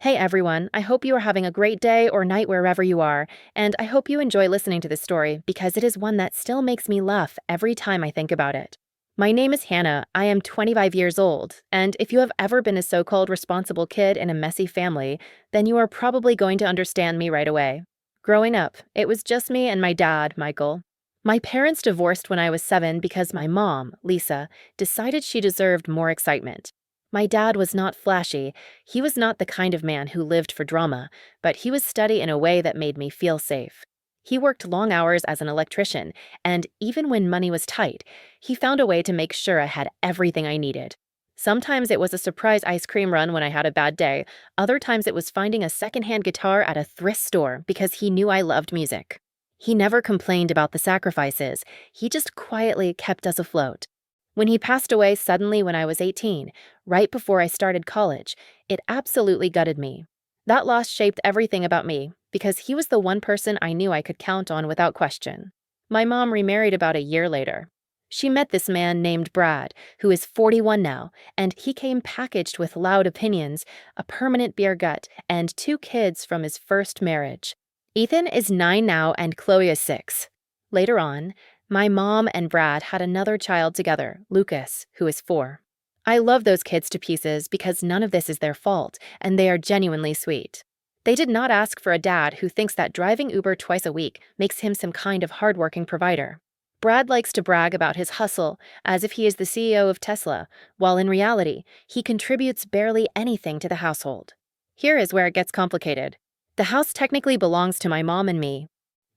Hey everyone, I hope you are having a great day or night wherever you are, and I hope you enjoy listening to this story because it is one that still makes me laugh every time I think about it. My name is Hannah, I am 25 years old, and if you have ever been a so-called responsible kid in a messy family, then you are probably going to understand me right away. Growing up, it was just me and my dad, Michael. My parents divorced when I was 7 because my mom, Lisa, decided she deserved more excitement. My dad was not flashy, he was not the kind of man who lived for drama, but he was steady in a way that made me feel safe. He worked long hours as an electrician, and even when money was tight, he found a way to make sure I had everything I needed. Sometimes it was a surprise ice cream run when I had a bad day, other times it was finding a secondhand guitar at a thrift store because he knew I loved music. He never complained about the sacrifices, he just quietly kept us afloat. When he passed away suddenly when I was 18, right before I started college, it absolutely gutted me. That loss shaped everything about me because he was the one person I knew I could count on without question. My mom remarried about a year later. She met this man named Brad, who is 41 now, and he came packaged with loud opinions, a permanent beer gut, and 2 kids from his first marriage. Ethan is 9 now and Chloe is 6. Later on, my mom and Brad had another child together, Lucas, who is 4. I love those kids to pieces because none of this is their fault, and they are genuinely sweet. They did not ask for a dad who thinks that driving Uber twice a week makes him some kind of hardworking provider. Brad likes to brag about his hustle as if he is the CEO of Tesla, while in reality, he contributes barely anything to the household. Here is where it gets complicated. The house technically belongs to my mom and me.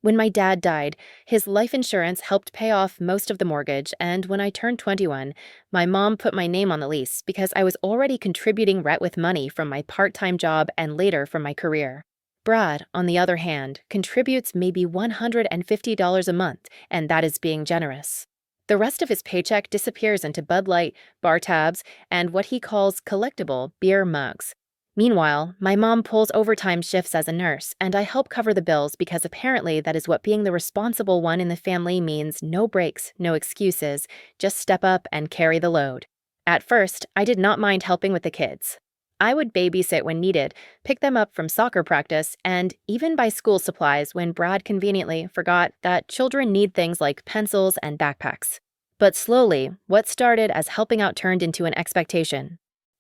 When my dad died, his life insurance helped pay off most of the mortgage, and when I turned 21, my mom put my name on the lease because I was already contributing rent with money from my part-time job and later from my career. Brad, on the other hand, contributes maybe $150 a month, and that is being generous. The rest of his paycheck disappears into Bud Light, bar tabs, and what he calls collectible beer mugs. Meanwhile, my mom pulls overtime shifts as a nurse, and I help cover the bills because apparently that is what being the responsible one in the family means: no breaks, no excuses, just step up and carry the load. At first, I did not mind helping with the kids. I would babysit when needed, pick them up from soccer practice, and even buy school supplies when Brad conveniently forgot that children need things like pencils and backpacks. But slowly, what started as helping out turned into an expectation.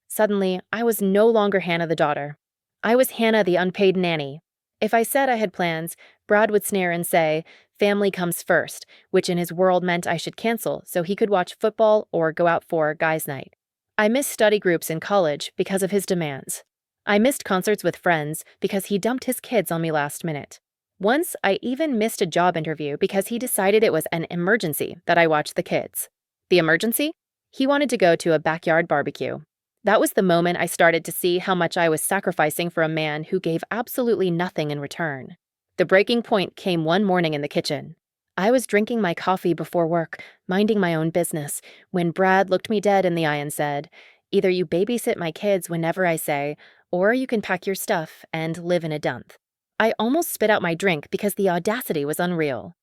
Suddenly, I was no longer Hannah the daughter. I was Hannah the unpaid nanny. If I said I had plans, Brad would sneer and say, "Family comes first," which in his world meant I should cancel so he could watch football or go out for guys' night. I missed study groups in college because of his demands. I missed concerts with friends because he dumped his kids on me last minute. Once, I even missed a job interview because he decided it was an emergency that I watch the kids. The emergency? He wanted to go to a backyard barbecue. That was the moment I started to see how much I was sacrificing for a man who gave absolutely nothing in return. The breaking point came one morning in the kitchen. I was drinking my coffee before work, minding my own business, when Brad looked me dead in the eye and said, "Either you babysit my kids whenever I say, or you can pack your stuff and live in a dump." I almost spit out my drink because the audacity was unreal.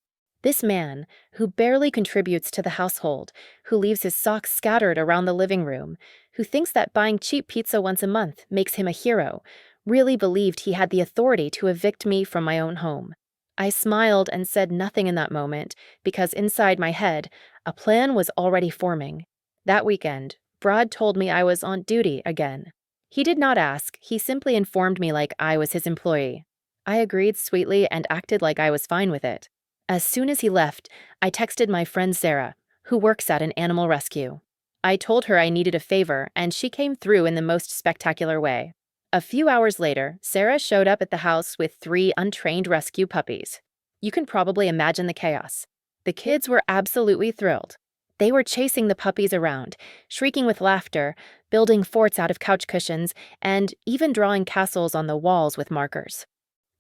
This man, who barely contributes to the household, who leaves his socks scattered around the living room, who thinks that buying cheap pizza once a month makes him a hero, really believed he had the authority to evict me from my own home. I smiled and said nothing in that moment because inside my head, a plan was already forming. That weekend, Brad told me I was on duty again. He did not ask, he simply informed me like I was his employee. I agreed sweetly and acted like I was fine with it. As soon as he left, I texted my friend Sarah, who works at an animal rescue. I told her I needed a favor, and she came through in the most spectacular way. A few hours later, Sarah showed up at the house with 3 untrained rescue puppies. You can probably imagine the chaos. The kids were absolutely thrilled. They were chasing the puppies around, shrieking with laughter, building forts out of couch cushions, and even drawing castles on the walls with markers.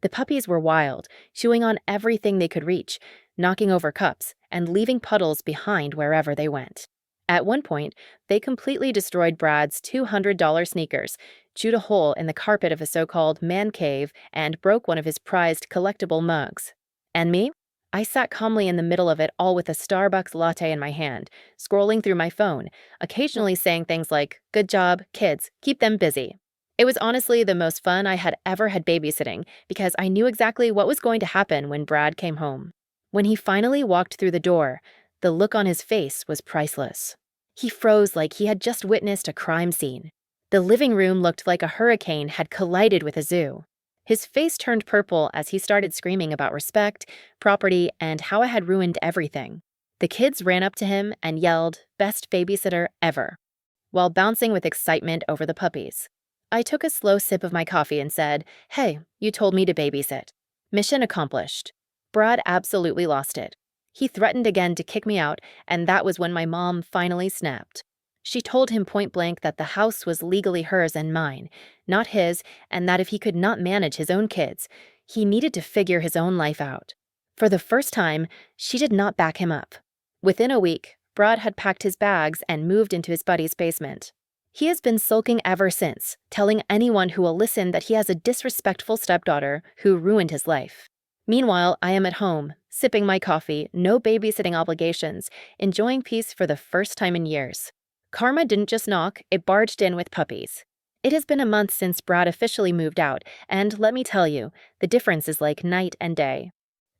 The puppies were wild, chewing on everything they could reach, knocking over cups, and leaving puddles behind wherever they went. At one point, they completely destroyed Brad's $200 sneakers, chewed a hole in the carpet of a so-called man cave, and broke one of his prized collectible mugs. And me? I sat calmly in the middle of it all with a Starbucks latte in my hand, scrolling through my phone, occasionally saying things like, "Good job, kids, keep them busy." It was honestly the most fun I had ever had babysitting because I knew exactly what was going to happen when Brad came home. When he finally walked through the door, the look on his face was priceless. He froze like he had just witnessed a crime scene. The living room looked like a hurricane had collided with a zoo. His face turned purple as he started screaming about respect, property, and how I had ruined everything. The kids ran up to him and yelled, "Best babysitter ever," while bouncing with excitement over the puppies. I took a slow sip of my coffee and said, "Hey, you told me to babysit." Mission accomplished. Brad absolutely lost it. He threatened again to kick me out, and that was when my mom finally snapped. She told him point blank that the house was legally hers and mine, not his, and that if he could not manage his own kids, he needed to figure his own life out. For the first time, she did not back him up. Within a week, Brad had packed his bags and moved into his buddy's basement. He has been sulking ever since, telling anyone who will listen that he has a disrespectful stepdaughter who ruined his life. Meanwhile, I am at home, sipping my coffee, no babysitting obligations, enjoying peace for the first time in years. Karma didn't just knock, it barged in with puppies. It has been a month since Brad officially moved out, and let me tell you, the difference is like night and day.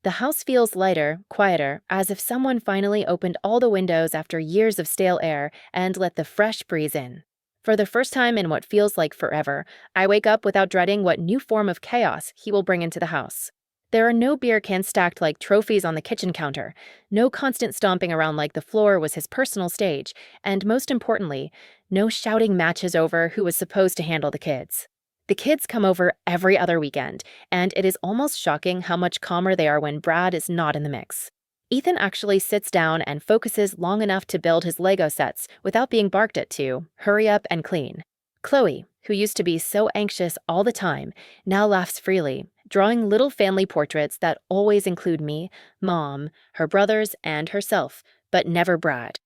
The house feels lighter, quieter, as if someone finally opened all the windows after years of stale air and let the fresh breeze in. For the first time in what feels like forever, I wake up without dreading what new form of chaos he will bring into the house. There are no beer cans stacked like trophies on the kitchen counter, no constant stomping around like the floor was his personal stage, and most importantly, no shouting matches over who was supposed to handle the kids. The kids come over every other weekend, and it is almost shocking how much calmer they are when Brad is not in the mix. Ethan actually sits down and focuses long enough to build his Lego sets without being barked at to hurry up and clean. Chloe, who used to be so anxious all the time, now laughs freely, drawing little family portraits that always include me, Mom, her brothers, and herself, but never Brad.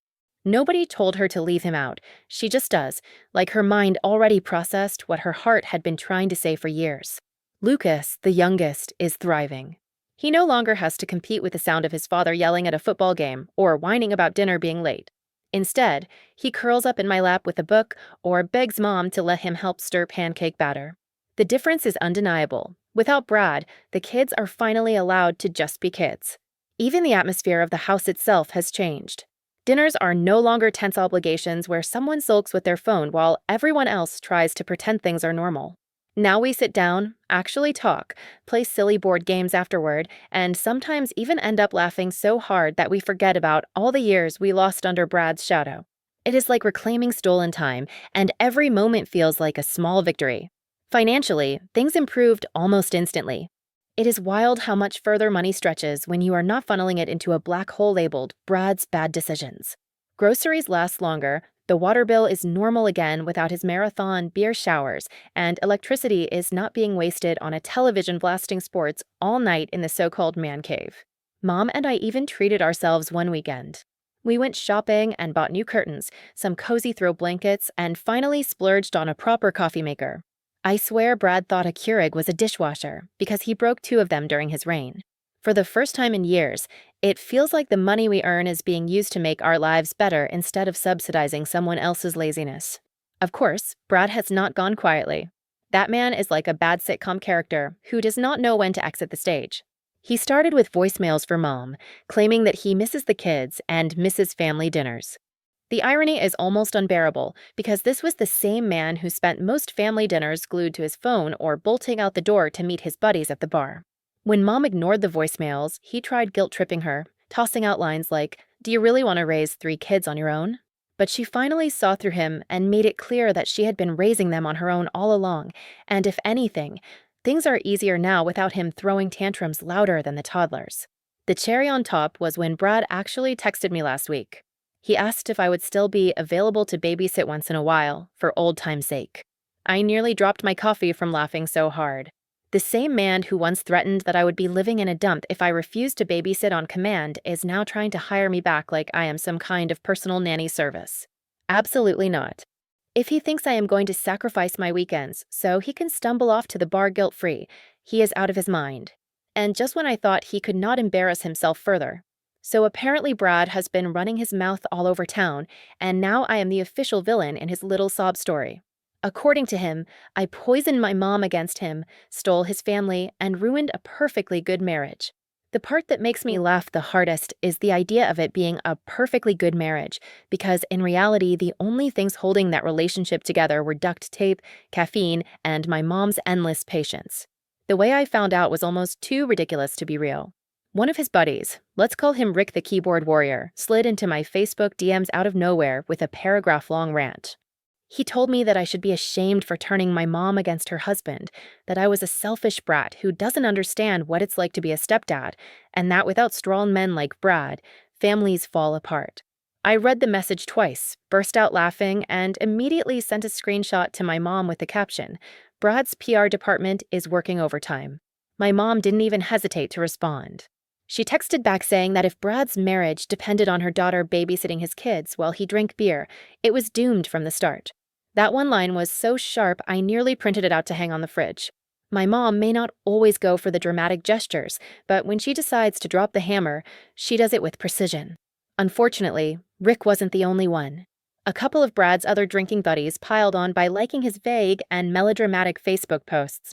Nobody told her to leave him out. She just does, like her mind already processed what her heart had been trying to say for years. Lucas, the youngest, is thriving. He no longer has to compete with the sound of his father yelling at a football game or whining about dinner being late. Instead, he curls up in my lap with a book or begs Mom to let him help stir pancake batter. The difference is undeniable. Without Brad, the kids are finally allowed to just be kids. Even the atmosphere of the house itself has changed. Dinners are no longer tense obligations where someone sulks with their phone while everyone else tries to pretend things are normal. Now we sit down, actually talk, play silly board games afterward, and sometimes even end up laughing so hard that we forget about all the years we lost under Brad's shadow. It is like reclaiming stolen time, and every moment feels like a small victory. Financially, things improved almost instantly. It is wild how much further money stretches when you are not funneling it into a black hole labeled Brad's bad decisions. Groceries last longer, the water bill is normal again without his marathon beer showers, and electricity is not being wasted on a television blasting sports all night in the so-called man cave. Mom and I even treated ourselves one weekend. We went shopping and bought new curtains, some cozy throw blankets, and finally splurged on a proper coffee maker. I swear Brad thought a Keurig was a dishwasher because he broke 2 of them during his reign. For the first time in years, it feels like the money we earn is being used to make our lives better instead of subsidizing someone else's laziness. Of course, Brad has not gone quietly. That man is like a bad sitcom character who does not know when to exit the stage. He started with voicemails for Mom, claiming that he misses the kids and misses family dinners. The irony is almost unbearable because this was the same man who spent most family dinners glued to his phone or bolting out the door to meet his buddies at the bar. When Mom ignored the voicemails, he tried guilt-tripping her, tossing out lines like, "Do you really want to raise 3 kids on your own?" But she finally saw through him and made it clear that she had been raising them on her own all along, and if anything, things are easier now without him throwing tantrums louder than the toddlers. The cherry on top was when Brad actually texted me last week. He asked if I would still be available to babysit once in a while, for old time's sake. I nearly dropped my coffee from laughing so hard. The same man who once threatened that I would be living in a dump if I refused to babysit on command is now trying to hire me back like I am some kind of personal nanny service. Absolutely not. If he thinks I am going to sacrifice my weekends so he can stumble off to the bar guilt-free, he is out of his mind. And just when I thought he could not embarrass himself further. So apparently Brad has been running his mouth all over town, and now I am the official villain in his little sob story. According to him, I poisoned my mom against him, stole his family, and ruined a perfectly good marriage. The part that makes me laugh the hardest is the idea of it being a perfectly good marriage, because in reality, the only things holding that relationship together were duct tape, caffeine, and my mom's endless patience. The way I found out was almost too ridiculous to be real. One of his buddies, let's call him Rick the keyboard warrior, slid into my Facebook DMs out of nowhere with a paragraph-long rant. He told me that I should be ashamed for turning my mom against her husband, that I was a selfish brat who doesn't understand what it's like to be a stepdad, and that without strong men like Brad, families fall apart. I read the message twice, burst out laughing, and immediately sent a screenshot to my mom with the caption, "Brad's PR department is working overtime." My mom didn't even hesitate to respond. She texted back saying that if Brad's marriage depended on her daughter babysitting his kids while he drank beer, it was doomed from the start. That one line was so sharp I nearly printed it out to hang on the fridge. My mom may not always go for the dramatic gestures, but when she decides to drop the hammer, she does it with precision. Unfortunately, Rick wasn't the only one. A couple of Brad's other drinking buddies piled on by liking his vague and melodramatic Facebook posts.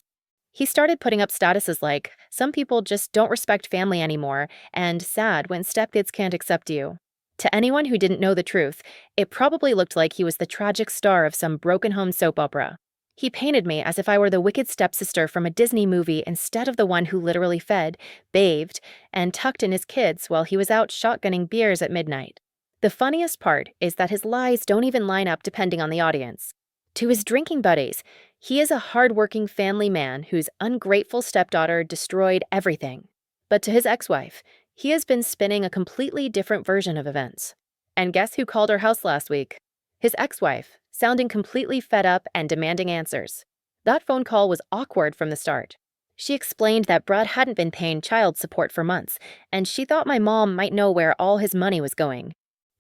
He started putting up statuses like, "Some people just don't respect family anymore," and "sad when stepkids can't accept you." To anyone who didn't know the truth, it probably looked like he was the tragic star of some broken home soap opera. He painted me as if I were the wicked stepsister from a Disney movie instead of the one who literally fed, bathed, and tucked in his kids while he was out shotgunning beers at midnight. The funniest part is that his lies don't even line up depending on the audience. To his drinking buddies, he is a hardworking family man whose ungrateful stepdaughter destroyed everything. But to his ex-wife, he has been spinning a completely different version of events. And guess who called her house last week? His ex-wife, sounding completely fed up and demanding answers. That phone call was awkward from the start. She explained that Brad hadn't been paying child support for months, and she thought my mom might know where all his money was going.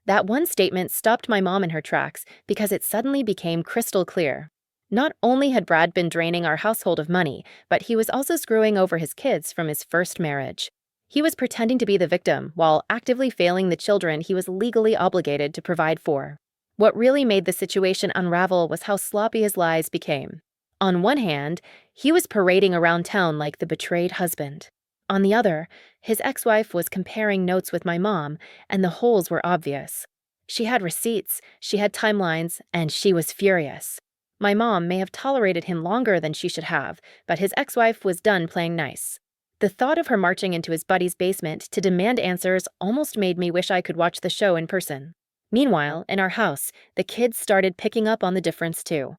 That one statement stopped my mom in her tracks because it suddenly became crystal clear. Not only had Brad been draining our household of money, but he was also screwing over his kids from his first marriage. He was pretending to be the victim while actively failing the children he was legally obligated to provide for. What really made the situation unravel was how sloppy his lies became. On one hand, he was parading around town like the betrayed husband. On the other, his ex-wife was comparing notes with my mom, and the holes were obvious. She had receipts, she had timelines, and she was furious. My mom may have tolerated him longer than she should have, but his ex-wife was done playing nice. The thought of her marching into his buddy's basement to demand answers almost made me wish I could watch the show in person. Meanwhile, in our house, the kids started picking up on the difference too.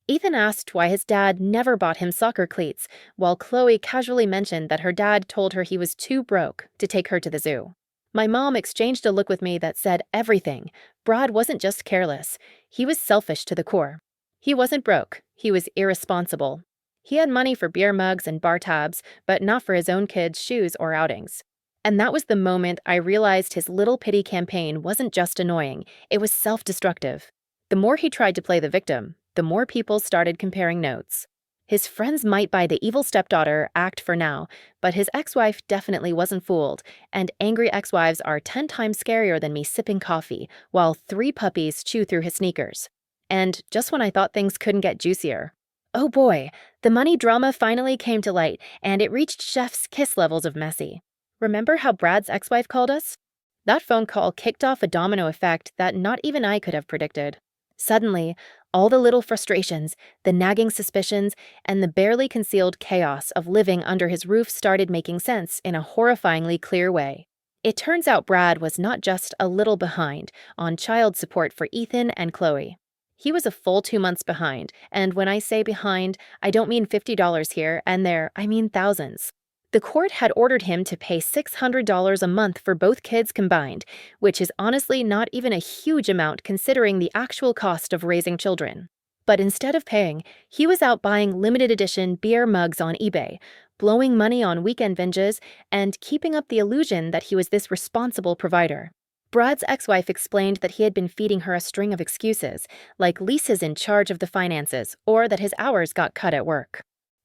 Ethan asked why his dad never bought him soccer cleats, while Chloe casually mentioned that her dad told her he was too broke to take her to the zoo. My mom exchanged a look with me that said everything. Brad wasn't just careless, he was selfish to the core. He wasn't broke, he was irresponsible. He had money for beer mugs and bar tabs, but not for his own kids' shoes or outings. And that was the moment I realized his little pity campaign wasn't just annoying, it was self-destructive. The more he tried to play the victim, the more people started comparing notes. His friends might buy the evil stepdaughter act for now, but his ex-wife definitely wasn't fooled, and angry ex-wives are 10 times scarier than me sipping coffee while 3 puppies chew through his sneakers. And just when I thought things couldn't get juicier, oh boy, the money drama finally came to light, and it reached chef's kiss levels of messy. Remember how Brad's ex-wife called us? That phone call kicked off a domino effect that not even I could have predicted. Suddenly, all the little frustrations, the nagging suspicions, and the barely concealed chaos of living under his roof started making sense in a horrifyingly clear way. It turns out Brad was not just a little behind on child support for Ethan and Chloe. He was a full 2 months behind, and when I say behind, I don't mean $50 here and there, I mean thousands. The court had ordered him to pay $600 a month for both kids combined, which is honestly not even a huge amount considering the actual cost of raising children. But instead of paying, he was out buying limited edition beer mugs on eBay, blowing money on weekend binges, and keeping up the illusion that he was this responsible provider. Brad's ex-wife explained that he had been feeding her a string of excuses, like Lisa's in charge of the finances or that his hours got cut at work.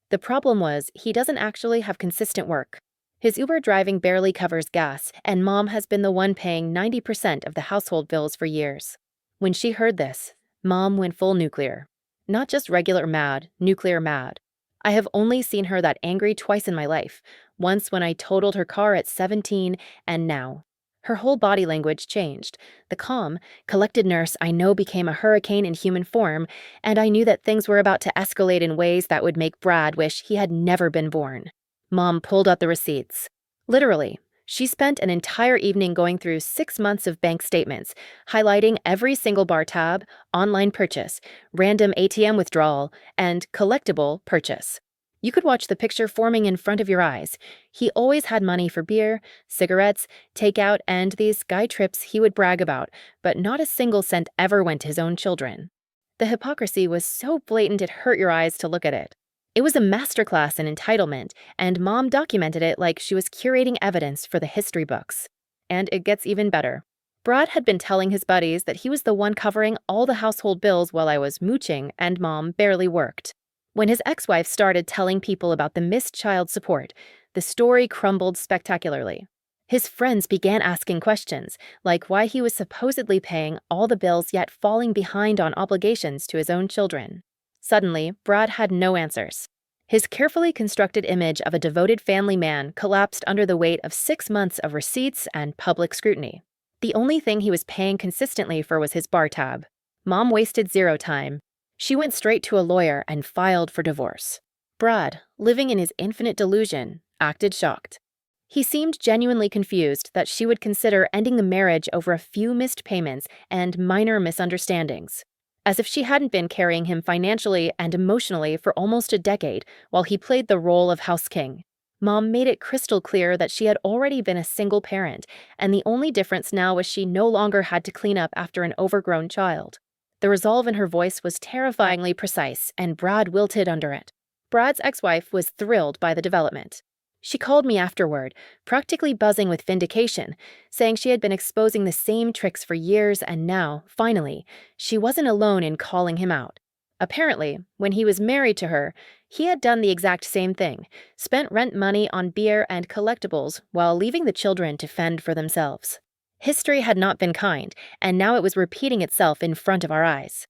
The problem was, he doesn't actually have consistent work. His Uber driving barely covers gas, and Mom has been the one paying 90% of the household bills for years. When she heard this, Mom went full nuclear. Not just regular mad, nuclear mad. I have only seen her that angry twice in my life, once when I totaled her car at 17, and now. Her whole body language changed. The calm, collected nurse I know became a hurricane in human form, and I knew that things were about to escalate in ways that would make Brad wish he had never been born. Mom pulled out the receipts. Literally, she spent an entire evening going through 6 months of bank statements, highlighting every single bar tab, online purchase, random ATM withdrawal, and collectible purchase. You could watch the picture forming in front of your eyes. He always had money for beer, cigarettes, takeout, and these guy trips he would brag about, but not a single cent ever went to his own children. The hypocrisy was so blatant it hurt your eyes to look at it. It was a masterclass in entitlement, and Mom documented it like she was curating evidence for the history books. And it gets even better. Brad had been telling his buddies that he was the one covering all the household bills while I was mooching and Mom barely worked. When his ex-wife started telling people about the missed child support, the story crumbled spectacularly. His friends began asking questions, like why he was supposedly paying all the bills yet falling behind on obligations to his own children. Suddenly, Brad had no answers. His carefully constructed image of a devoted family man collapsed under the weight of 6 months of receipts and public scrutiny. The only thing he was paying consistently for was his bar tab. Mom wasted zero time. She went straight to a lawyer and filed for divorce. Brad, living in his infinite delusion, acted shocked. He seemed genuinely confused that she would consider ending the marriage over a few missed payments and minor misunderstandings. As if she hadn't been carrying him financially and emotionally for almost a decade while he played the role of house king. Mom made it crystal clear that she had already been a single parent, and the only difference now was she no longer had to clean up after an overgrown child. The resolve in her voice was terrifyingly precise, and Brad wilted under it. Brad's ex-wife was thrilled by the development. She called me afterward, practically buzzing with vindication, saying she had been exposing the same tricks for years and now, finally, she wasn't alone in calling him out. Apparently, when he was married to her, he had done the exact same thing, spent rent money on beer and collectibles while leaving the children to fend for themselves. History had not been kind, and now it was repeating itself in front of our eyes.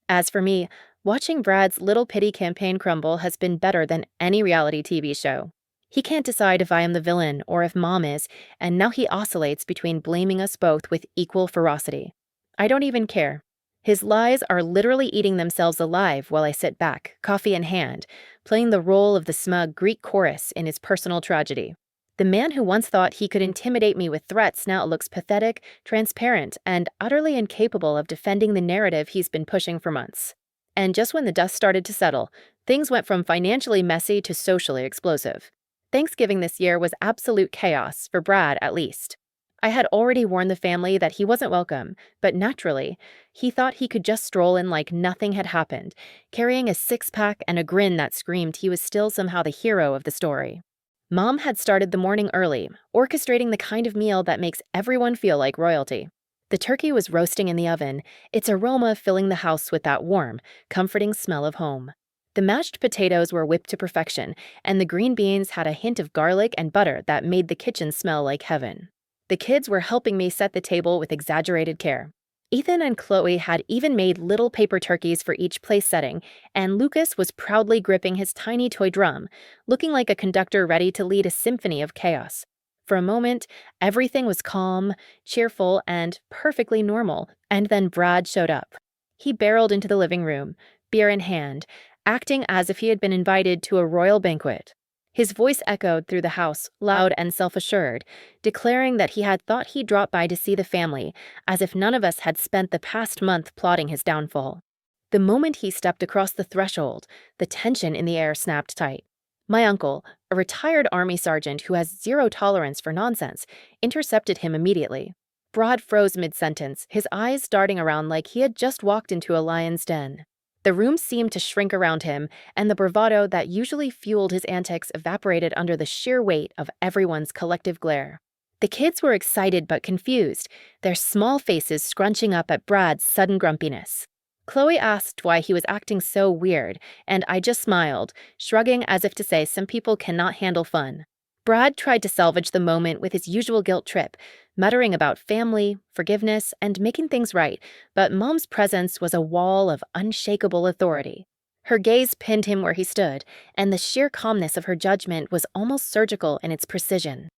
As for me, watching Brad's little pity campaign crumble has been better than any reality TV show. He can't decide if I am the villain or if Mom is, and now he oscillates between blaming us both with equal ferocity. I don't even care. His lies are literally eating themselves alive while I sit back, coffee in hand, playing the role of the smug Greek chorus in his personal tragedy. The man who once thought he could intimidate me with threats now looks pathetic, transparent, and utterly incapable of defending the narrative he's been pushing for months. And just when the dust started to settle, things went from financially messy to socially explosive. Thanksgiving this year was absolute chaos, for Brad at least. I had already warned the family that he wasn't welcome, but naturally, he thought he could just stroll in like nothing had happened, carrying a six-pack and a grin that screamed he was still somehow the hero of the story. Mom had started the morning early, orchestrating the kind of meal that makes everyone feel like royalty. The turkey was roasting in the oven, its aroma filling the house with that warm, comforting smell of home. The mashed potatoes were whipped to perfection, and the green beans had a hint of garlic and butter that made the kitchen smell like heaven. The kids were helping me set the table with exaggerated care. Ethan and Chloe had even made little paper turkeys for each place setting, and Lucas was proudly gripping his tiny toy drum, looking like a conductor ready to lead a symphony of chaos. For a moment, everything was calm, cheerful, and perfectly normal, and then Brad showed up. He barreled into the living room, beer in hand, acting as if he had been invited to a royal banquet. His voice echoed through the house, loud and self-assured, declaring that he had thought he'd drop by to see the family, as if none of us had spent the past month plotting his downfall. The moment he stepped across the threshold, the tension in the air snapped tight. My uncle, a retired army sergeant who has zero tolerance for nonsense, intercepted him immediately. Brad froze mid-sentence, his eyes darting around like he had just walked into a lion's den. The room seemed to shrink around him, and the bravado that usually fueled his antics evaporated under the sheer weight of everyone's collective glare. The kids were excited but confused, their small faces scrunching up at Brad's sudden grumpiness. Chloe asked why he was acting so weird, and I just smiled, shrugging as if to say some people cannot handle fun. Brad tried to salvage the moment with his usual guilt trip, muttering about family, forgiveness, and making things right, but Mom's presence was a wall of unshakable authority. Her gaze pinned him where he stood, and the sheer calmness of her judgment was almost surgical in its precision.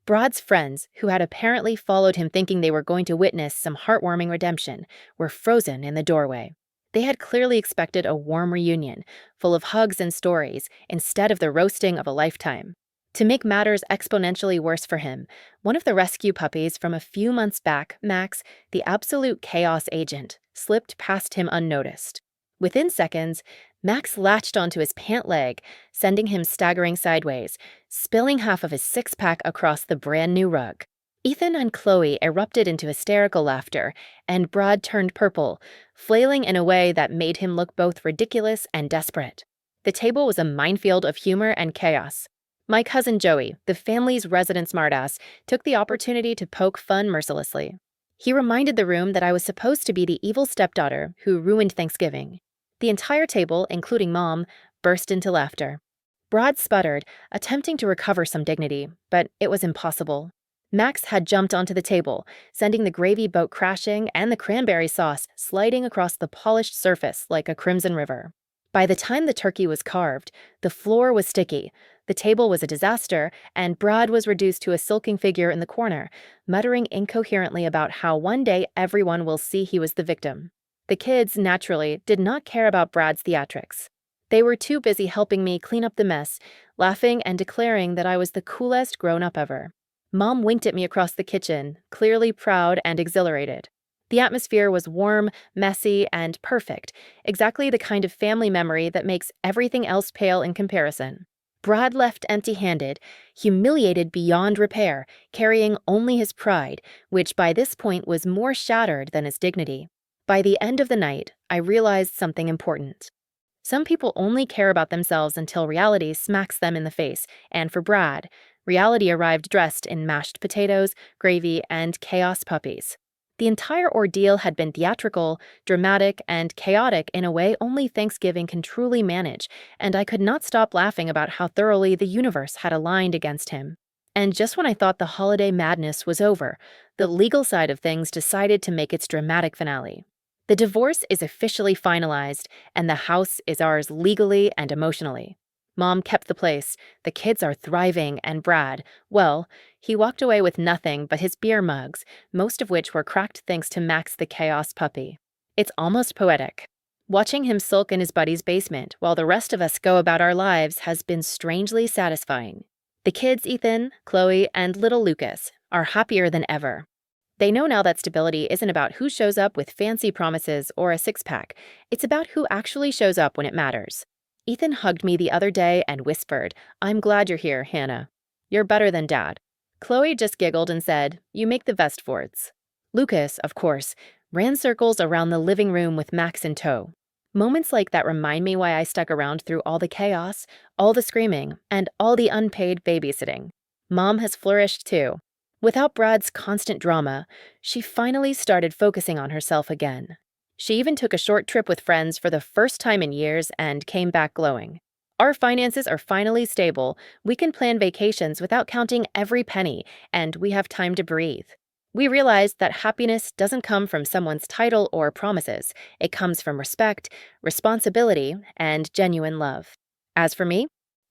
Brod's friends, who had apparently followed him thinking they were going to witness some heartwarming redemption, were frozen in the doorway. They had clearly expected a warm reunion, full of hugs and stories, instead of the roasting of a lifetime. To make matters exponentially worse for him, one of the rescue puppies from a few months back, Max, the absolute chaos agent, slipped past him unnoticed. Within seconds, Max latched onto his pant leg, sending him staggering sideways, spilling half of his six-pack across the brand-new rug. Ethan and Chloe erupted into hysterical laughter, and Brod turned purple, flailing in a way that made him look both ridiculous and desperate. The table was a minefield of humor and chaos. My cousin Joey, the family's resident smartass, took the opportunity to poke fun mercilessly. He reminded the room that I was supposed to be the evil stepdaughter who ruined Thanksgiving. The entire table, including Mom, burst into laughter. Brod sputtered, attempting to recover some dignity, but it was impossible. Max had jumped onto the table, sending the gravy boat crashing and the cranberry sauce sliding across the polished surface like a crimson river. By the time the turkey was carved, the floor was sticky, the table was a disaster, and Brod was reduced to a sulking figure in the corner, muttering incoherently about how one day everyone will see he was the victim. The kids, naturally, did not care about Brad's theatrics. They were too busy helping me clean up the mess, laughing and declaring that I was the coolest grown-up ever. Mom winked at me across the kitchen, clearly proud and exhilarated. The atmosphere was warm, messy, and perfect, exactly the kind of family memory that makes everything else pale in comparison. Brad left empty-handed, humiliated beyond repair, carrying only his pride, which by this point was more shattered than his dignity. By the end of the night, I realized something important. Some people only care about themselves until reality smacks them in the face, and for Brad, reality arrived dressed in mashed potatoes, gravy, and chaos puppies. The entire ordeal had been theatrical, dramatic, and chaotic in a way only Thanksgiving can truly manage, and I could not stop laughing about how thoroughly the universe had aligned against him. And just when I thought the holiday madness was over, the legal side of things decided to make its dramatic finale. The divorce is officially finalized, and the house is ours legally and emotionally. Mom kept the place, the kids are thriving, and Brad, well, he walked away with nothing but his beer mugs, most of which were cracked thanks to Max the Chaos puppy. It's almost poetic. Watching him sulk in his buddy's basement while the rest of us go about our lives has been strangely satisfying. The kids, Ethan, Chloe, and little Lucas, are happier than ever. They know now that stability isn't about who shows up with fancy promises or a six-pack. It's about who actually shows up when it matters. Ethan hugged me the other day and whispered, "I'm glad you're here, Hannah. You're better than Dad." Chloe just giggled and said, "You make the best forts." Lucas, of course, ran circles around the living room with Max in tow. Moments like that remind me why I stuck around through all the chaos, all the screaming, and all the unpaid babysitting. Mom has flourished too. Without Brad's constant drama, she finally started focusing on herself again. She even took a short trip with friends for the first time in years and came back glowing. Our finances are finally stable, we can plan vacations without counting every penny, and we have time to breathe. We realized that happiness doesn't come from someone's title or promises. It comes from respect, responsibility, and genuine love. As for me,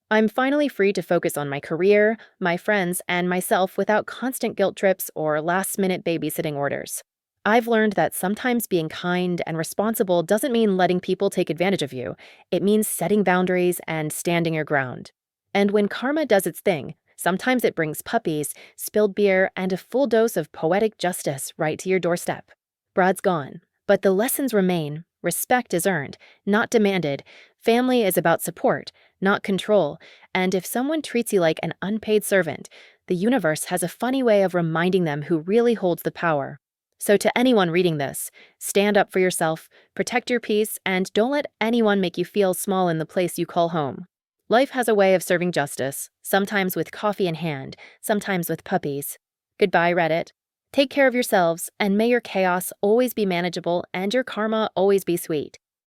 I'm finally free to focus on my career, my friends, and myself without constant guilt trips or last-minute babysitting orders. I've learned that sometimes being kind and responsible doesn't mean letting people take advantage of you. It means setting boundaries and standing your ground. And when karma does its thing, sometimes it brings puppies, spilled beer, and a full dose of poetic justice right to your doorstep. Brad's gone, but the lessons remain. Respect is earned, not demanded. Family is about support, not control. And if someone treats you like an unpaid servant, the universe has a funny way of reminding them who really holds the power. So to anyone reading this, stand up for yourself, protect your peace, and don't let anyone make you feel small in the place you call home. Life has a way of serving justice, sometimes with coffee in hand, sometimes with puppies. Goodbye, Reddit. Take care of yourselves, and may your chaos always be manageable and your karma always be sweet.